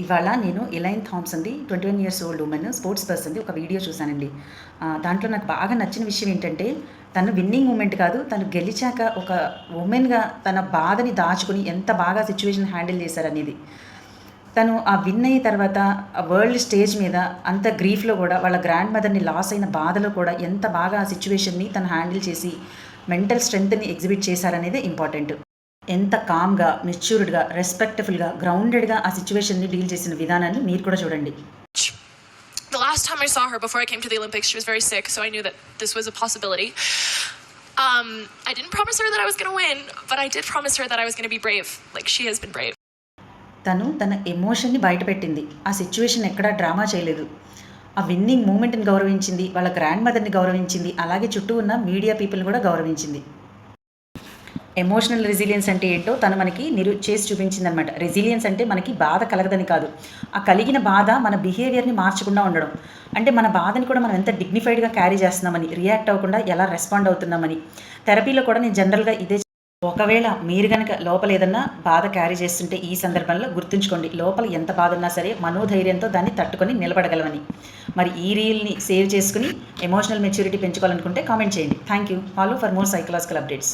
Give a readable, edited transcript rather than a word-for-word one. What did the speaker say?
ఇవాళ నేను ఎలైన్ థామ్సన్‌ది 21 ఇయర్స్ ఓల్డ్ వుమెన్ స్పోర్ట్స్ పర్సన్‌ది ఒక వీడియో చూశానండి. దాంట్లో నాకు బాగా నచ్చిన విషయం ఏంటంటే, తను విన్నింగ్ మూమెంట్ కాదు, తను గెలిచాక ఒక వుమెన్‌గా తన బాధని దాచుకొని ఎంత బాగా సిట్యుయేషన్ హ్యాండిల్ చేశారనేది. తను ఆ విన్ అయిన తర్వాత వరల్డ్ స్టేజ్ మీద అంత గ్రీఫ్‌లో కూడా వాళ్ళ గ్రాండ్ మదర్‌ని లాస్ అయిన బాధలో కూడా ఎంత బాగా ఆ సిట్యుయేషన్‌ని తను హ్యాండిల్ చేసి మెంటల్ స్ట్రెంగ్త్‌ని ఎగ్జిబిట్ చేశారనేదే ఇంపార్టెంట్. ఎంత కామ్‌గా, మెచ్యూర్డ్‌గా, రెస్పెక్ట్‌ఫుల్‌గా, గ్రౌండెడ్‌గా ఆ సిట్యుయేషన్‌ని డీల్ చేసిన విధానాన్ని మీరు కూడా చూడండి. The last time I saw her before I came to the Olympics, she was very sick, so I knew that this was a possibility. I didn't promise her that I was going to win, but I did promise her that I was going to be brave, like she has been brave. తను తన ఎమోషన్‌ని బయటపెట్టింది. ఆ situation ఎక్కడా drama చేయలేదు. ఆ winnowing మూమెంట్‌ని గౌరవించింది. వాళ్ళ grand మదర్‌ని గౌరవించింది. అలాగే చుట్టూ ఉన్న మీడియా పీపుల్‌ని కూడా గౌరవించింది. ఎమోషనల్ రెసిలియన్స్ అంటే ఏంటో తను మనకి చేసి చూపించిందనమాట. రెసిలియన్స్ అంటే మనకి బాధ కలగదని కాదు, ఆ కలిగిన బాధ మన బిహేవియర్ని మార్చకుండా ఉండడం. అంటే మన బాధని కూడా మనం ఎంత డిగ్నిఫైడ్గా క్యారీ చేస్తున్నామని, రియాక్ట్ అవ్వకుండా ఎలా రెస్పాండ్ అవుతున్నామని. థెరపీలో కూడా నేను జనరల్గా ఇదే. ఒకవేళ మీరు కనుక లోపల ఏదన్నా బాధ క్యారీ చేస్తుంటే ఈ సందర్భంలో గుర్తుంచుకోండి, లోపల ఎంత బాధ ఉన్నా సరే మనోధైర్యంతో దాన్ని తట్టుకొని నిలబడగలమని. మరి ఈ రీల్ని సేవ్ చేసుకుని ఎమోషనల్ మెచ్యూరిటీ పెంచుకోవాలనుకుంటే కామెంట్ చేయండి. Thank you. Follow for more psychological updates.